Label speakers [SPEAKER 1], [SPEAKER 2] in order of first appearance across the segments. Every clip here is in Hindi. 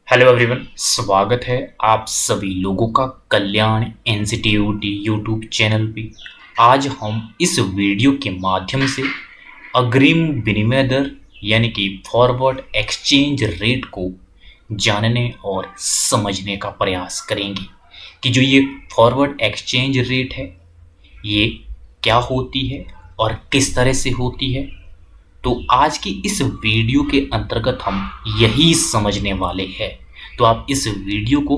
[SPEAKER 1] हेलो एवरीवन, स्वागत है आप सभी लोगों का कल्याण इंस्टीट्यूट यूट्यूब चैनल पे। आज हम इस वीडियो के माध्यम से अग्रिम विनिमय दर यानी कि फॉरवर्ड एक्सचेंज रेट को जानने और समझने का प्रयास करेंगे कि जो ये फॉरवर्ड एक्सचेंज रेट है ये क्या होती है और किस तरह से होती है। तो आज की इस वीडियो के अंतर्गत हम यही समझने वाले हैं। तो आप इस वीडियो को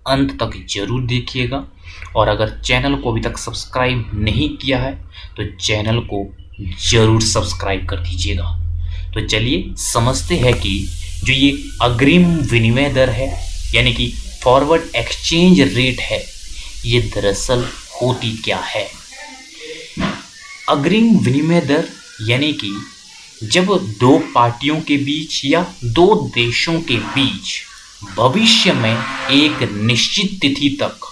[SPEAKER 1] अंत तक जरूर देखिएगा और अगर चैनल को अभी तक सब्सक्राइब नहीं किया है तो चैनल को जरूर सब्सक्राइब कर दीजिएगा। तो चलिए समझते हैं कि जो ये अग्रिम विनिमय दर है यानी कि फॉरवर्ड एक्सचेंज रेट है ये दरअसल होती क्या है। अग्रिम विनिमय दर यानी कि जब दो पार्टियों के बीच या दो देशों के बीच भविष्य में एक निश्चित तिथि तक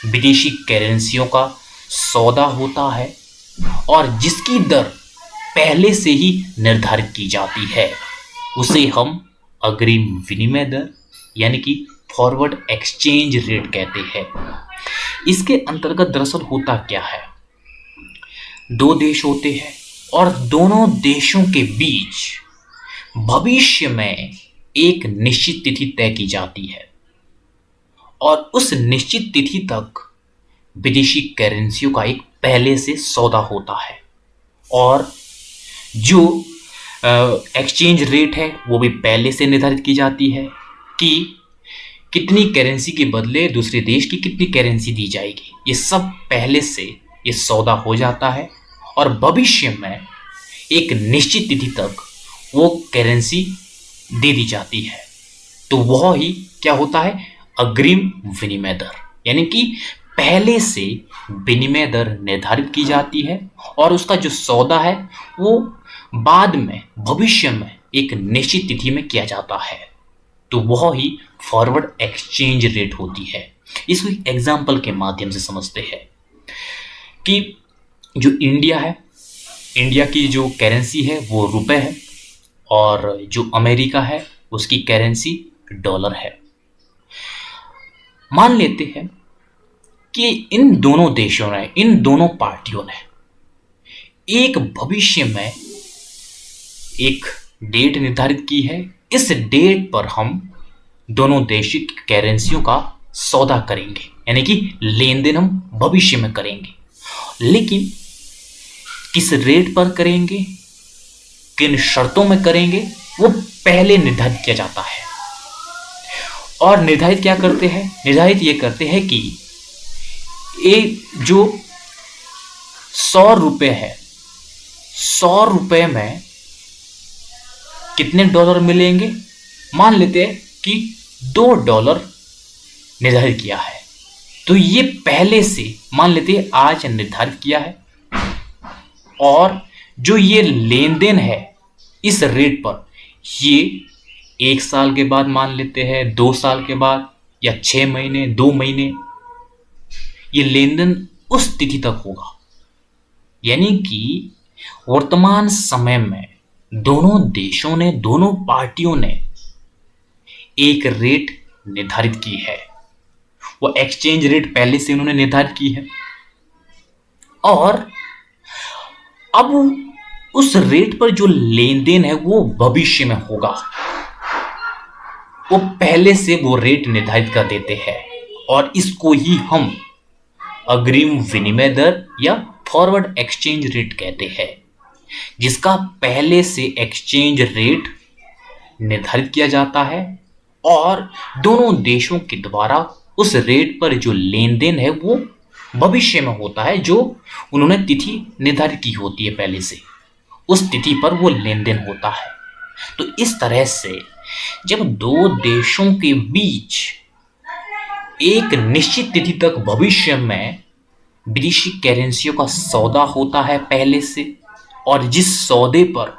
[SPEAKER 1] विदेशी करेंसियों का सौदा होता है और जिसकी दर पहले से ही निर्धारित की जाती है उसे हम अग्रिम विनिमय दर यानी कि फॉरवर्ड एक्सचेंज रेट कहते हैं। इसके अंतर्गत दरअसल होता क्या है, दो देश होते हैं और दोनों देशों के बीच भविष्य में एक निश्चित तिथि तय की जाती है और उस निश्चित तिथि तक विदेशी करेंसियों का एक पहले से सौदा होता है और जो एक्सचेंज रेट है वो भी पहले से निर्धारित की जाती है कि कितनी करेंसी के बदले दूसरे देश की कितनी करेंसी दी जाएगी। ये सब पहले से ये सौदा हो जाता है और भविष्य में एक निश्चित तिथि तक वो करेंसी दे दी जाती है। तो वह ही क्या होता है, अग्रिम विनिमय दर यानी कि पहले से विनिमय दर निर्धारित की जाती है और उसका जो सौदा है वो बाद में भविष्य में एक निश्चित तिथि में किया जाता है। तो वह ही फॉरवर्ड एक्सचेंज रेट होती है। इसको एक एग्जाम्पल के माध्यम से समझते हैं कि जो इंडिया है, इंडिया की जो करेंसी है वो रुपए है और जो अमेरिका है उसकी करेंसी डॉलर है। मान लेते हैं कि इन दोनों देशों ने, इन दोनों पार्टियों ने एक भविष्य में एक डेट निर्धारित की है। इस डेट पर हम दोनों देश की करेंसियों का सौदा करेंगे यानी कि लेन देन हम भविष्य में करेंगे, लेकिन किस रेट पर करेंगे, किन शर्तों में करेंगे वो पहले निर्धारित किया जाता है। और निर्धारित क्या करते हैं, निर्धारित ये करते हैं कि ये जो 100 रुपये है, 100 रुपये में कितने डॉलर मिलेंगे। मान लेते हैं कि $2 निर्धारित किया है, तो ये पहले से मान लेते हैं आज निर्धारित किया है और जो ये लेन देन है इस रेट पर ये 1 साल के बाद मान लेते हैं, 2 साल के बाद या 6 महीने, 2 महीने, ये लेन देन उस तिथि तक होगा। यानी कि वर्तमान समय में दोनों देशों ने, दोनों पार्टियों ने एक रेट निर्धारित की है। वो एक्सचेंज रेट पहले से उन्होंने निर्धारित की है और अब उस रेट पर जो लेन देन है वो भविष्य में होगा। वो पहले से वो रेट निर्धारित कर देते हैं और इसको ही हम अग्रिम विनिमय दर या फॉरवर्ड एक्सचेंज रेट कहते हैं, जिसका पहले से एक्सचेंज रेट निर्धारित किया जाता है और दोनों देशों के द्वारा उस रेट पर जो लेन देन है वो भविष्य में होता है, जो उन्होंने तिथि निर्धारित की होती है पहले से, उस तिथि पर वो लेन देन होता है। तो इस तरह से जब दो देशों के बीच एक निश्चित तिथि तक भविष्य में विदेशी करेंसियों का सौदा होता है पहले से और जिस सौदे पर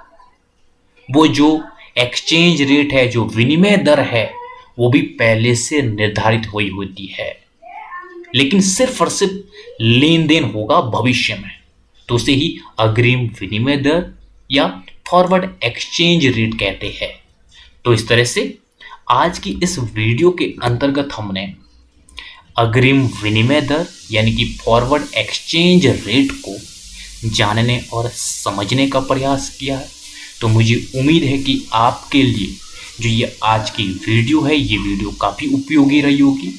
[SPEAKER 1] वो जो एक्सचेंज रेट है, जो विनिमय दर है वो भी पहले से निर्धारित हुई होती है, लेकिन सिर्फ और सिर्फ लेन देन होगा भविष्य में, तो उसे ही अग्रिम विनिमय दर या फॉरवर्ड एक्सचेंज रेट कहते हैं। तो इस तरह से आज की इस वीडियो के अंतर्गत हमने अग्रिम विनिमय दर यानी कि फॉरवर्ड एक्सचेंज रेट को जानने और समझने का प्रयास किया है। तो मुझे उम्मीद है कि आपके लिए जो ये आज की वीडियो है, ये वीडियो काफ़ी उपयोगी रही होगी।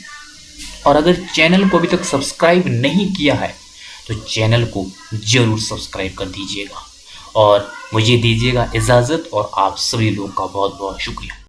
[SPEAKER 1] और अगर चैनल को अभी तक सब्सक्राइब नहीं किया है तो चैनल को जरूर सब्सक्राइब कर दीजिएगा और मुझे दीजिएगा इजाज़त। और आप सभी लोग का बहुत बहुत शुक्रिया।